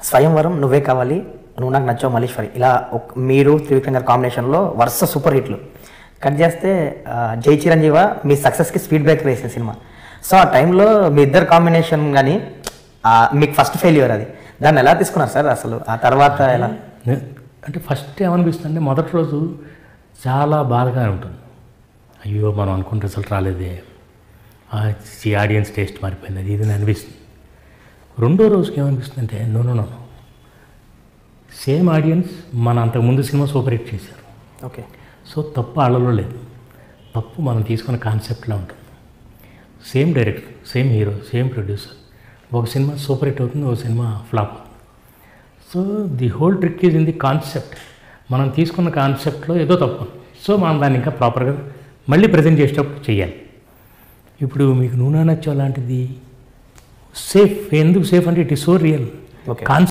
స్వయంవరం, నువ్వే కావాలి, నువ్వు నాకు నచ్చావు, మల్లీశ్వరి, ఇలా మీరు త్రివిక్రమ్ గారి కాంబినేషన్లో వరుస సూపర్ హిట్లు. కట్ చేస్తే జై చిరంజీవ మీ సక్సెస్కి స్పీడ్ బ్రేకర్ వేసిన సినిమా. సో ఆ టైంలో మీ ఇద్దరు కాంబినేషన్ కానీ మీకు ఫస్ట్ ఫెయిల్యూర్ అది, దాన్ని ఎలా తీసుకున్నారు సార్ అసలు? ఆ తర్వాత ఎలా అంటే ఫస్ట్ ఏమనిపిస్తుంది అంటే మొదటి రోజు చాలా బాధగా ఉంటుంది. అయ్యో మనం అనుకున్న రిజల్ట్ రాలేదే, ఆడియన్స్ టేస్ట్ మారిపోయింది, అది ఇది అనిపిస్తుంది. రెండో రోజుకి ఏమనిపిస్తుంది అంటే నో సేమ్ ఆడియన్స్ మన అంతకుముందు సినిమా సూపర్ హిట్ చేశారు. ఓకే. సో తప్పు వాళ్ళలో లేదు, తప్పు మనం తీసుకున్న కాన్సెప్ట్లో ఉంటుంది. Same director, same hero, same producer, ఒక సినిమా సూపర్ హిట్ అవుతుంది, ఒక సినిమా ఫ్లాప్ అవుతుంది. So the whole trick is in the concept. మనం తీసుకున్న కాన్సెప్ట్లో ఏదో తప్పు, సో మనం దాన్ని ఇంకా ప్రాపర్గా మళ్ళీ ప్రజెంట్ చేసేటప్పుడు చేయాలి. ఇప్పుడు మీకు నూనె నచ్చో లాంటిది సేఫ్. ఎందుకు సేఫ్ అంటే it is so real. Okay.